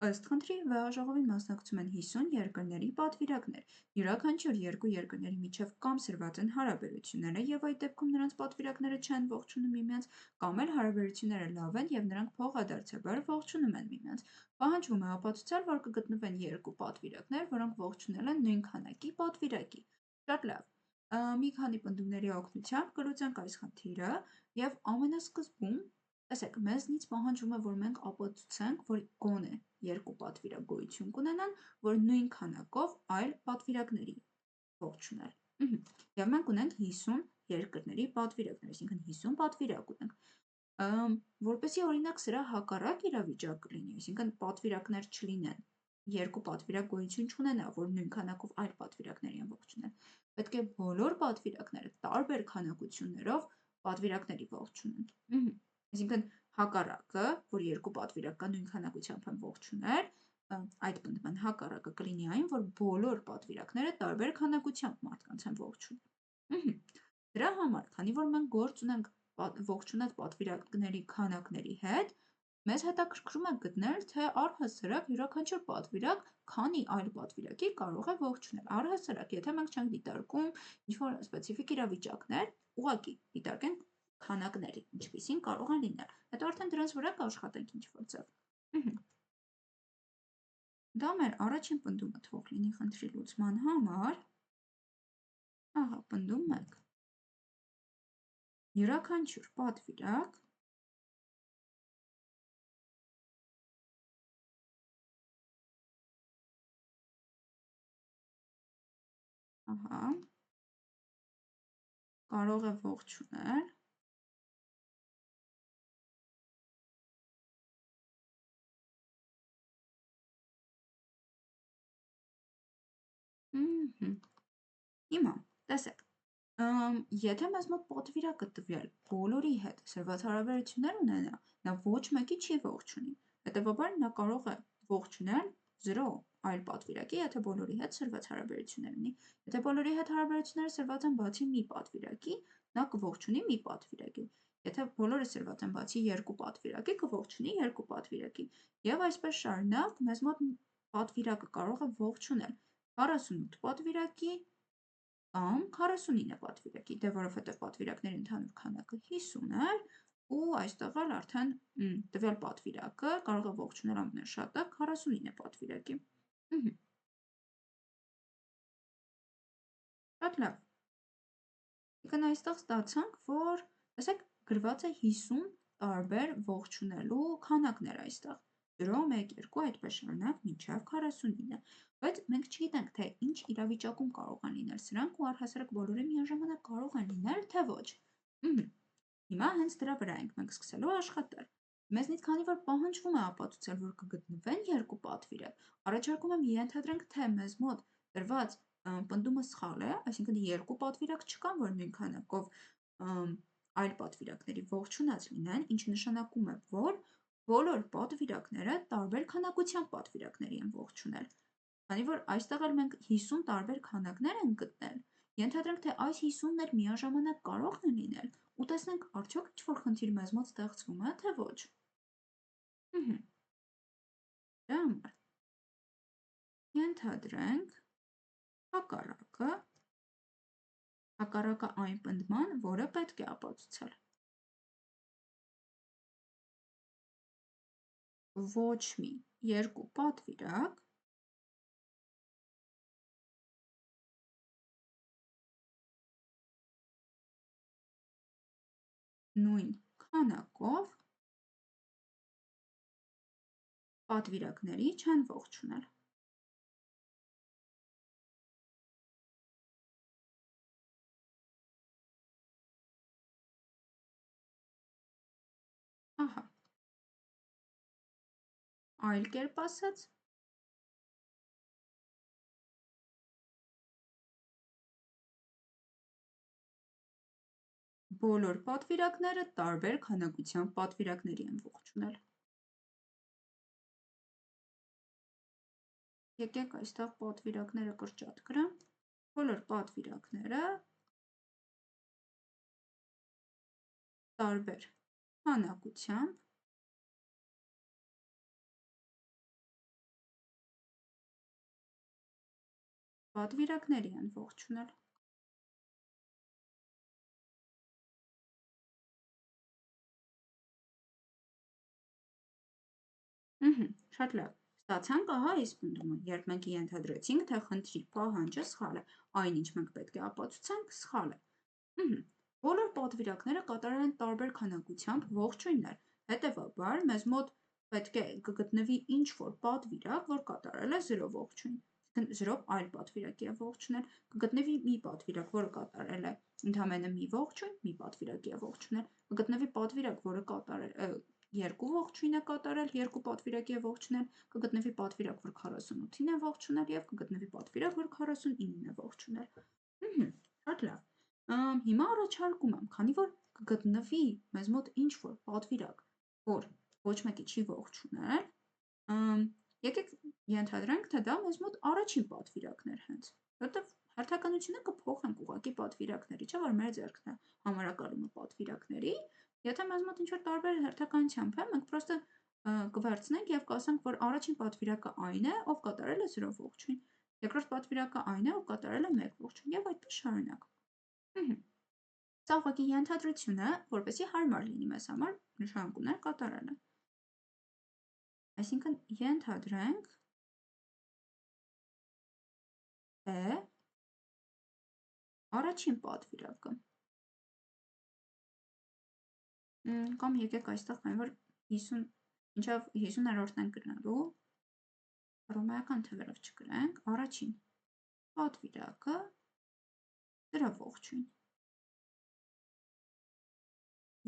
Ըստ խնդրի վեհաժողովին մասնակցում են 50 երկրների պատվիրակներ։ Յուրաքանչյուր երկու երկրների միջև կամ սրված են հարաբերությունները, և այդ դեպքում նրանց պատվիրակները չեն ողջունում միմյանց, կամ էլ հարաբերությունները լավ են և նրանք փոխադարձաբար ողջունում են միմյանց։ Պահանջվում է ապացուցել, որ կգտնվեն երկու պատվիրակներ, որոնք ողջունել են նույն քանակի պատվիրակի։ Շատ լավ։ Մի քանի պնդումների օգնությամբ կլուծենք այս խնդիրը, և ամենասկզբում, տեսեք, մեզնից պահանջվում է, որ մենք ապացուցենք, որ գոնե երկու պատվիրակ գոյություն կունենան, որ նույն քանակով այլ պատվիրակների ողջունել։ Եվ մենք ունենք 50 երկրների պատվիրակներ, այսինքն 50 պատվիրակ ունենք։ Որպեսզի օրինակ սրա հակառակ իրավիճակ լինի, այսինքն պատվիրակներ չլինեն, երկու պատվիրակ գոյություն չունենա, որ նույն քանակով այլ պատվիրակների են ողջունել, պետք է բոլոր պատվիրակները տարբեր քանակություններով պատվիրակների ողջունեն։ Այսինքն հակառակը, որ երկու պատվիրակ կա նույն քանակությամբ են ողջունել, այդ պնդման հակառակը կլինի այն, որ բոլոր պատվիրակները տարբեր քանակությամբ մարդկանց են ողջունել։ Դրա համար, քանի որ մենք գործ ունենք ողջունած պատվիրակների քանակների հետ, մեզ հետաքրքրում է գտնել, թե առհասարակ յուրաքանչյուր պատվիրակ քանի այլ պատվիրակի կարող է ողջունել։ Առհասարակ, եթե մենք չենք դիտարկում ինչ-որ սպეციფიկ իրավիճակներ, ուղղակի դիտարկենք քանակները, ինչպիսին կարող են լինել, հետո արդեն դրանց վրա կաշխատենք ինչ-որ ձև։ Դա մեր առաջին պնդումը թող լինի խնդրի լուծման համար։ Ահա, պնդում 1. Յուրաքանչյուր պատվիրակ կարող է ողջունել Հիմա, տեսեք, եթե մեզ մոտ պատվիրակը տվյալ բոլորի հետ սրված հարաբերություններ ունենա, նա ոչ մեկի չի ողջունի, հետևաբար նա կարող է ողջունել 0 այլ պատվիրակի, եթե բոլորի հետ սրված հարաբերություններ ունի։ Եթե բոլորի հետ հարաբերությունները սրված են բացի մի պատվիրակի, նա կողջունի մի պատվիրակի։ Եթե բոլորը սրված են բացի երկու պատվիրակի, կողջունի երկու պատվիրակի։ Եվ այսպես շարունակ, մեզ մոտ պատվիրակը կարող է ողջունել 48 պատվիրակի կամ 49 պատվիրակի, դե որովհետև պատվիրակների ընդհանուր քանակը 50 էր, ու այստեղ էլ արդեն տվյալ պատվիրակը կարող է ողջունել ամենաշատը 49 պատվիրակի։ Շատ լավ։ Եկան այստեղ ստացանք, որ, տեսեք, գրված է 50 տարբեր ողջունելու քանակներ այստեղ։ 0, 1, 2, այդպես շարունակ մինչև 49, բայց մենք չգիտենք, թե ինչ իրավիճակում կարող են լինել սրանք, ու առհասարակ բոլորը միաժամանակ կարող են լինել, թե ոչ։ Հիմա հենց դրա վրա ենք մենք սկսելու աշխատել։ Մեզնից քանի որ պահանջվում է ապացուցել, որ կգտնվեն երկու պատվիրակ, առաջարկում եմ ենթադրենք, թե մեզ մոտ տրված պնդումը սխալ է, այսինքն երկու պատվիրակ չկան, որ նույն քանակով այլ պատվիրակների ողջունած լինեն, ինչը նշանակում է, որ բոլոր պատվիրակները տարբեր քանակությամբ պատվիրակների են ողջունել։ Քանի որ այստեղ էլ մենք 50 տարբեր քանակներ ենք գտնել, ենթադրենք, թե այս 50-ն էլ միաժամանակ կարող են լինել, ու տեսնենք արդյոք ինչ-որ խնդիր մեզ մոտ ստեղծվում է, թե ոչ։ Դրա համար ենթադրենք հակառակը այն պնդման, որը պետք է ապացուցել։ Ոչ մի երկու պատվիրակ նույն քանակով պատվիրակների չեն ողջունել։ Ահա։ Այլ կերպ ասած, բոլոր պատվիրակները տարբեր քանակությամբ պատվիրակների են ողջունել։ Եկեք այստեղ պատվիրակները կրճատ գրեմ, բոլոր պատվիրակները տարբեր քանակությամբ պատվիրակների են ողջունել։ Շատ լավ։ Ստացանք ահա այս պնդումը, երբ մենք ենթադրեցինք, թե խնդրի պահանջը սխալ է, այնինչ մենք պետք է ապացուցենք սխալ է։ Բոլոր պատվիրակները կատարել են տարբեր քանակությամբ ողջույններ, հետևաբար մեզ մոտ պետք է կգտնվի ինչ-որ պատվիրակ, որ կատարել է 0 ողջույն, զրով այլ պատվիրակի է ողջունել, կգտնվի մի պատվիրակ, որը կատարել է ընդամենը մի ողջույն, մի պատվիրակի է ողջունել, կգտնվի պատվիրակ, որը կատարել երկու ողջույն է կատարել, երկու պատվիրակի է ողջունել, կգտնվի պատվիրակ, որ 48-ին է ողջունել և կգտնվի պատվիրակ, որ 49-ին է ողջունել։ Շատ լավ։ Հիմա առաջարկում եմ, քանի որ կգտնվի մեզ մոտ ինչ-որ պատվիրակ, որ ոչ մեկի չի ողջունել, եկեք ենթադրենք, թե դա մեզ մոտ առաջին պատվիրակն էր հենց, որտև հերթականությունը կփոխենք ուղղակի պատվիրակների, չէ՞ որ մեր ձեռքն է համարակալումը պատվիրակների, եթե մեզ մոտ ինչ-որ տարբեր հերթականությամբ է, մենք պրոստը կվերցնենք և կասենք, որ առաջին պատվիրակը այն է, ով կատարել է 0 ողջույն, երկրորդ պատվիրակը այն է, ով կատարել է 1 ողջույն և այդպես շարունակ։ Սա ուղղակի ենթադրություն է, որպեսզի հարմար լինի մեզ համար նշանակումներ կատարելը։ Այսինքն ենթադրենք, թե առաջին պատվիրակը կամ եկեք այստեղ, քանի որ 50 մինչև 50-րդն ենք գնալու, հռոմեական թվերով չգրենք, առաջին պատվիրակը 0 ողջույն,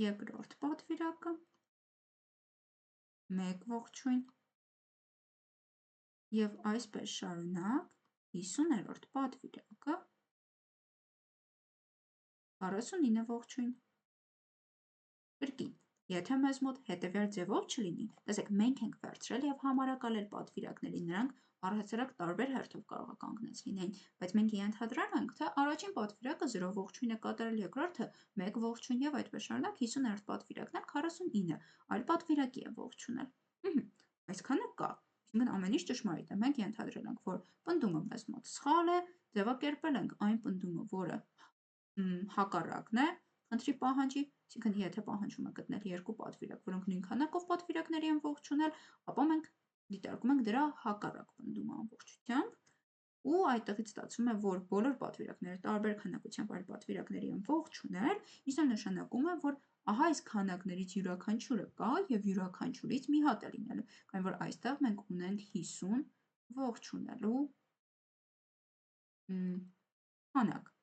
երկրորդ պատվիրակը 1 ողջույն և այսպես շարունակ 50-րդ պատվիրակը 49 ողջույն։ Կրկին, եթե մեզ մոտ հետևյալ ձևով չլինի, տեսեք, մենք ենք վերցրել և համարակալել պատվիրակների, նրանք առհասարակ տարբեր հերթով կարող է կանգնած լինեին, բայց մենք ենթադրել ենք, թե առաջին պատվիրակը 0 ողջույն է կատարել, երկրորդը 1 ողջույն և այդպես շարունակ 50-րդ պատվիրակն էլ 49 այլ պատվիրակի է ողջունել։ Այսքանը կա, այսինքն ամեն ինչ ճշմարիտ է, մենք ենթադրել ենք, որ պնդումը մեզ մոտ սխալ է, ձևակերպել ենք այն պնդումը, որը հակառակն է խնդրի պահանջի, այսինքն եթե պահանջում է գտնել երկու պատվիրակ, որոնք նույն քանակով պատվիրակների են ողջունել, ապա մենք դիտարկում ենք դրա հակառակ պնդումը ամբողջությամբ, ու այդտեղից ստացվում է, որ բոլոր պատվիրակները տարբեր քանակությամբ այլ պատվիրակների են ողջունել, իսկ դա նշանակում է, որ ահա այս քանակներից յուրաքանչյուրը կա և յուրաքանչյուրից մի հատ է լինելու, քանի որ այստեղ մենք ունենք 50 ողջունելու քանակ։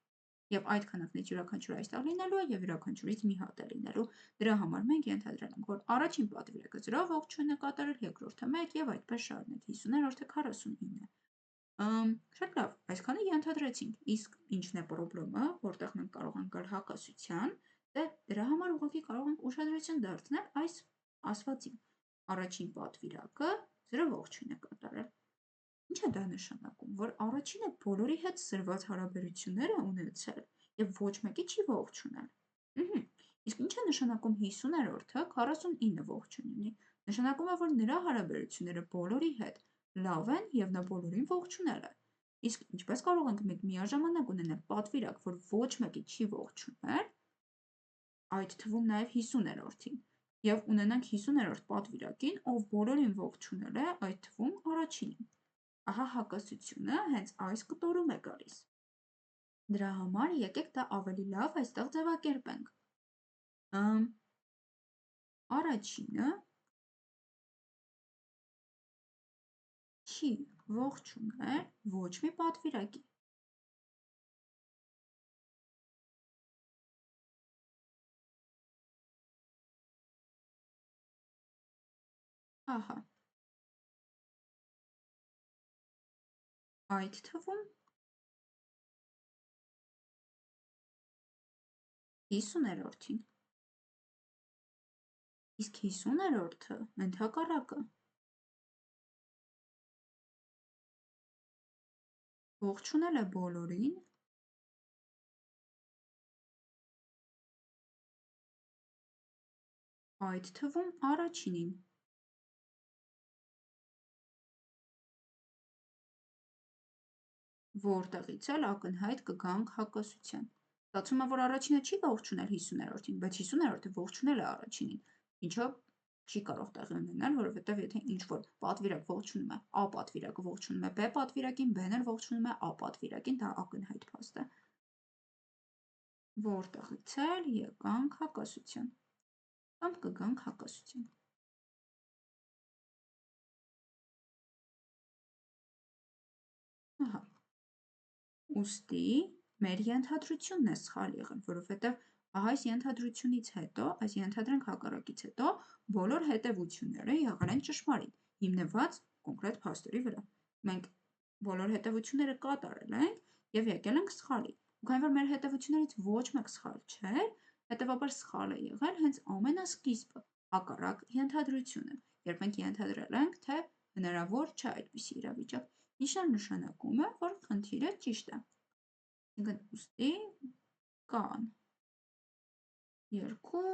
Եվ այդ քանակներից յուրաքանչյուրը այստեղ լինելու է և յուրաքանչյուրից մի հատ է լինելու։ Դրա համար մենք ենթադրել ենք, որ առաջին պատվիրակը 0 ողջույն է կատարել, երկրորդը 1 և այդպես շարունակ, 50-րդը 49։ Շատ լավ, այսքանը ենթադրեցինք, իսկ ինչն է պրոբլեմը, որտեղ մենք կարող ենք գալ հակասության, դե դրա համար ուղղակի կարող ենք ուշադրություն դարձնել այս ասվածին։ Առաջին պատվիրակը 0 ողջույն է կատարել։ Ինչ է դա նշանակում, որ առաջինը բոլորի հետ սրված հարաբերություններ է ունեցել և ոչ մեկի չի ողջունել։ Իսկ ինչ է նշանակում 50-րդը 49 ողջույն ունի։ Նշանակում է, որ նրա հարաբերությունները բոլորի հետ լավ են և նա բոլորին ողջունել է։ Իսկ ինչպես կարող ենք մենք միաժամանակ ունենալ պատվիրակ, որ ոչ մեկի չի ողջունել, այդ թվում նաև 50-րդին, և ունենանք 50-րդ պատվիրակին, ով բոլորին ողջունել է, այդ թվում առաջինին։ Ահա հակասությունը հենց այս կտորում է գալիս։ Դրա համար եկեք դա ավելի լավ այստեղ ձևակերպենք։ Առաջինը չի ողջունել ոչ մի պատվիրակի։ Ահա։ Այդ թվում 50-րդին։ Իսկ 50-րդը ընդհակառակը ողջունել է բոլորին, այդ թվում առաջինին։ որտեղից էլ ակնհայտ կգանք հակասության։ Ստացվում է, որ առաջինը չի ողջունել 50-ին, բայց 50-ը ողջունել է առաջինին, ինչով չի կարող տեղի ունենալ, որովհետև եթե ինչ-որ պատվիրակ ողջունում է A պատվիրակը ողջունում է B պատվիրակին, B-ն էլ ողջունում է A պատվիրակին, դա ակնհայտ փաստ է։ Որտեղից էլ եկանք հակասության, կամ կգանք հակասության։ Ահա։ Ուստի մեր ենթադրությունն է սխալ եղել, որովհետև այս ենթադրությունից հետո, այս ենթադրենք հակառակից հետո, բոլոր հետևությունները եղել են ճշմարիտ, հիմնված կոնկրետ փաստերի վրա։ Մենք բոլոր հետևությունները կատարել ենք և եկել ենք սխալի։ Ու քանի որ մեր հետևություններից ոչ մեկ սխալ չէր, հետևաբար սխալ է եղել հենց ամենասկիզբը, հակառակ ենթադրությունը, երբ մենք ենթադրել ենք, թե հնարավոր չէ այդպիսի իրավիճակ, ինչն էլ նշանակում է, որ խնդիրը ճիշտ է։ Ուստի կան երկու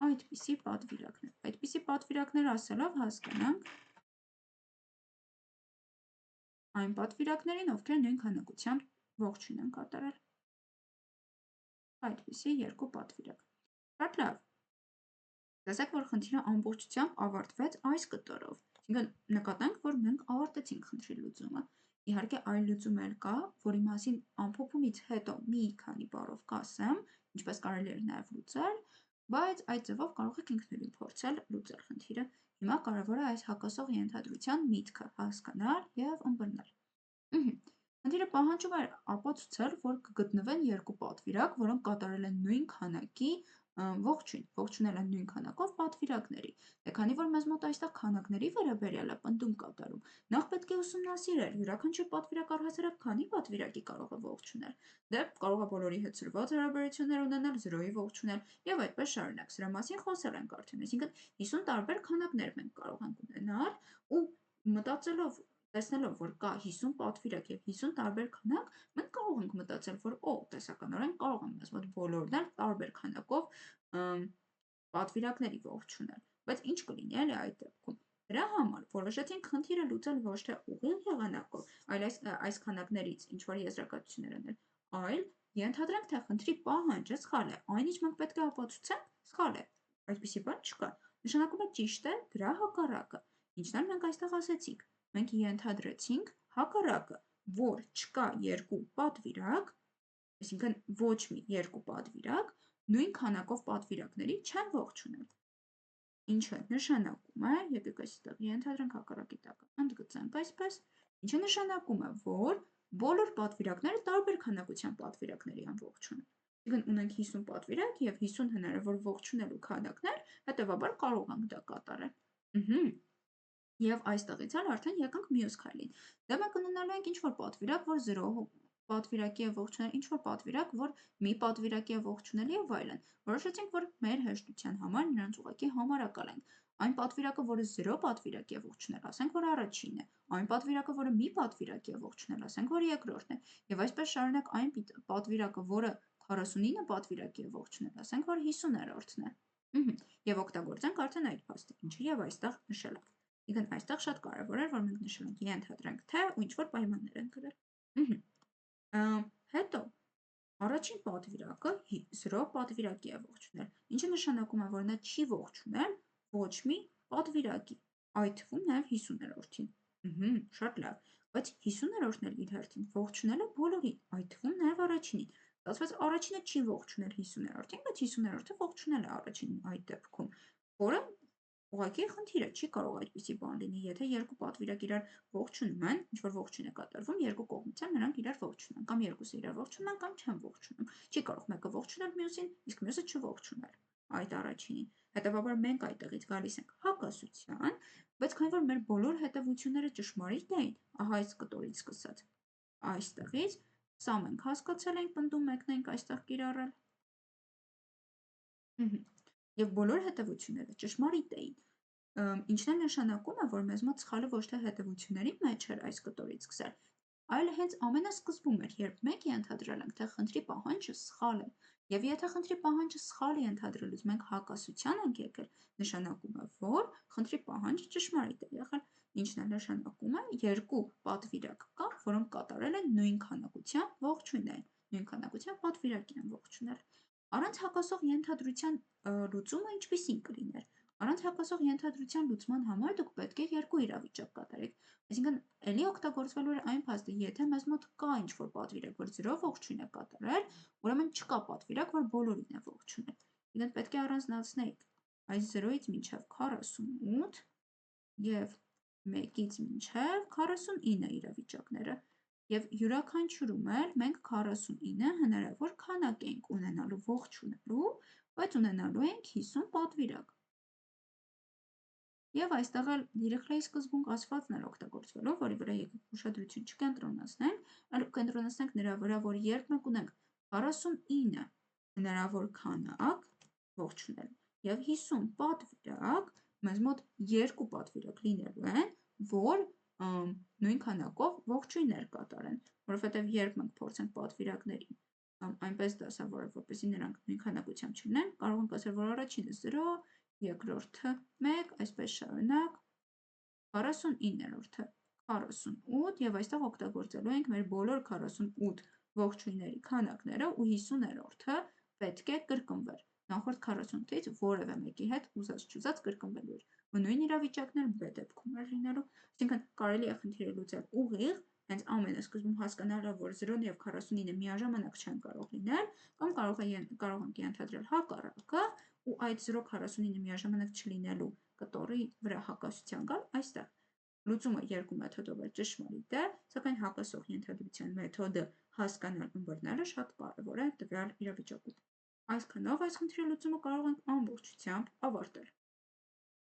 այդպիսի պատվիրակներ։ Այդպիսի պատվիրակներ ասելով հասկանանք այն պատվիրակներին, ովքեր նույն քանակությամբ ողջույն են կատարել։ Այդպիսի երկու պատվիրակ։ Շատ լավ։ Տեսեք, որ խնդիրը ամբողջությամբ ավարտվեց այս կտորով։ Այսինքն նկատենք, որ մենք ավարտեցինք խնդրի լուծումը։ Իհարկե այլ լուծում էլ կա, որի մասին ամփոփումից հետո մի քանի բառով կասեմ, ինչպես կարելի էր նաև լուծել, բայց այդ ձևով կարող եք ինքնուրույն փորձել լուծել խնդիրը։ Հիմա կարևոր է այս հակասող ենթադրության միտքը հասկանալ և ըմբռնել։ Խնդիրը պահանջում էր ապացուցել, որ կգտնվեն երկու պատվիրակ, որոնք կատարել են նույն քանակի ողջունել են նույն քանակով պատվիրակների։ Քանի որ մեզ մոտ այստեղ քանակների վերաբերյալ է պնդում կատարում, նախ պետք է ուսումնասիրել յուրաքանչյուր պատվիրակ առհասարակ քանի պատվիրակի կարող է ողջունել։ Դե կարող է բոլորի հետ սրված հարաբերություններ ունենալ, 0-ի ողջունել և այդպես շարունակ։ Սրա մասին խոսել ենք արդեն, այսինքն 50 տարբեր քանակներ մենք կարող ենք ունենալ ու մտածելով տեսնելով, որ կա 50 պատվիրակ և 50 տարբեր քանակ, մենք կարող ենք մտածել, որ տեսականորեն կարող են մեզ մոտ բոլորն էլ տարբեր քանակով պատվիրակների ողջունել, բայց ինչ կլինի էլի այդ դեպքում։ Դրա համար որոշեցինք խնդիրը լուծել ոչ թե ուղիղ եղանակով, այլ այս քանակներից ինչ-որ եզրակացություններ անել, այլ ենթադրենք, թե խնդրի պահանջը սխալ է, այն ինչ մենք պետք է ապացուցենք, սխալ է, այդպիսի բան չկա, նշանակում է ճիշտ է դրա հակառակը, ինչն էլ մենք այստեղ ասեցինք, մենք ենթադրեցինք հակառակը, որ չկա երկու պատվիրակ, այսինքն ոչ մի երկու պատվիրակ, նույն քանակով պատվիրակների չեն ողջունել։ Ինչը նշանակում է, եկեք այստեղ ենթադրենք հակառակի տակ ընդգծենք այսպես, ինչը նշանակում է, որ բոլոր պատվիրակները տարբեր քանակության պատվիրակների են ողջունել։ Այսինքն ունենք 50 պատվիրակ և 50 հնարավոր ողջունելու քանակներ, հետևաբար կարող ենք դա կատարել։ Եվ այստեղից էլ արդեն եկանք մյուս քայլին։ Դե մենք ունենալու ենք ինչ-որ պատվիրակ, որ 0 պատվիրակի է ողջունել, ինչ-որ պատվիրակ, որ մի պատվիրակի է ողջունել և այլն։ Որոշեցինք, որ մեր հեշտության համար նրանց ուղղակի համարակալենք։ Այն պատվիրակը, որը 0 պատվիրակի է ողջունել, ասենք, որ առաջինն է, այն պատվիրակը, որը մի պատվիրակի է ողջունել, ասենք, որ երկրորդն է, և այսպես շարունակ այն պատվիրակը, որը 49 պատվիրակի է ողջունել, ասենք, որ 50-րդն է։ Եվ օգտագործենք արդեն այդ փաստը, ինչը և այստեղ նշել ենք։ Այսինքն այստեղ շատ կարևոր էր, որ մենք նշել ենք ենթադրենք, թե ու ինչ-որ պայմաններ ենք գրել։ Հետո առաջին պատվիրակը 0 պատվիրակի է ողջունել, ինչը նշանակում է, որ նա չի ողջունել ոչ մի պատվիրակի, այդ թվում նաև 50-րդին։ Շատ լավ, բայց 50-րդն էլ իր հերթին ողջունել է բոլորին, այդ թվում նաև առաջինին։ Ստացվեց առաջինը չի ողջունել 50-րդին, բայց 50-րդը ողջունել է առաջինին այդ դեպքում, որը ուղղակի խնդիր է, չի կարող այդպիսի բան լինի, եթե երկու պատվիրակ իրար ողջունում են, ինչ-որ ողջույն է կատարվում, երկու կողմից էլ նրանք իրար ողջունում են, կամ երկուսը իրար ողջունում են, կամ չեն ողջունում։ Չի կարող մեկը ողջունել մյուսին, իսկ մյուսը չողջունել այդ առաջինին։ Հետևաբար մենք այդտեղից գալիս ենք հակասության, բայց քանի որ մեր բոլոր հետևությունները ճշմարիտ էին, ահա այս կտորից սկսած, այստեղից սա մենք հասկացել ենք, պնդում մեկն ենք այստեղ կիրառել։ Եվ բոլոր հետևությունները ճշմարիտ էին, ինչն է նշանակում է, որ մեզ մոտ սխալը ոչ թե հետևությունների մեջ էր այս կտորից սկսել, այլ հենց ամենասկզբում էր, երբ մենք ենթադրել ենք, թե խնդրի պահանջը սխալ է, և եթե խնդրի պահանջը սխալ է ենթադրելուց մենք հակասության ենք եկել, նշանակում է, որ խնդրի պահանջը ճշմարիտ է եղել։ ինչն է նշանակում է երկու պատվիրակ կա, որոնք կատարել են նույն քանակությամբ ողջույններ, նույն քանակությամբ պատվիրակին են ողջունել։ Առանց հակասող ենթադրության լուծումը ինչպիսին կլիներ։ Առանց հակասող ենթադրության լուծման համար դուք պետք է երկու իրավիճակ կատարեք։ Այսինքն, ելի օգտագործվելու է այն փաստը, եթե մեզ մոտ կա ինչ-որ պատվիրակ, որ 0 ողջույն է կատարել, ուրեմն չկա պատվիրակ, որ բոլորին է ողջունել։ Այսինքն, պետք է առանձնացնենք այս 0-ից մինչև 48 և 1-ից մինչև 49 իրավիճակները։ Եվ յուրաքանչյուրում էլ մենք 49 հնարավոր քանակ ենք ունենալու ողջունելու, բայց ունենալու ենք 50 պատվիրակ։ Եվ այստեղ էլ դիրքլեյ սկզբունք ասվածն էլ օգտագործվելով, որի վրա եկեք ուշադրություն չկենտրոնացնենք, այլ կենտրոնացնենք նրա վրա, որ երբ մենք ունենք 49 հնարավոր քանակ ողջունելու և 50 պատվիրակ, մեզ մոտ երկու պատվիրակ լինելու են, որ նույն քանակով ողջույններ կատարեն, որովհետև երբ մենք փորձենք պատվիրակներին այնպես դասավորել, որպեսզի նրանք նույն քանակությամբ չլինեն, կարող ենք ասել, որ առաջինը 0, երկրորդը 1, այսպես շարունակ, 49-րդը 48 և այստեղ օգտագործելու ենք մեր բոլոր 48 ողջույնների քանակները ու 50-րդը պետք է կրկնվեր։ Նախորդ 48-ից որևէ մեկի հետ ուզած-չուզած կրկնվելու էր։ Ու նույն իրավիճակն էլ B դեպքում էր լինելու, այսինքն կարելի է խնդիրը լուծել ուղիղ, հենց ամենասկզբում հասկանալով, որ 0-ն և 49-ը միաժամանակ չեն կարող լինել, կամ կարող ենք ենթադրել հակառակը ու այդ 0-49 միաժամանակ չլինելու կտորի վրա հակասության գալ այստեղ։ Լուծումը երկու մեթոդով էլ ճշմարիտ է, սակայն հակասող ենթադրության մեթոդը հասկանալ ըմբռնելը շատ կարևոր է տվյալ իրավիճակում։ Այսքանով այս խնդրի լուծումը կարող ենք ամբողջությամբ ավարտել։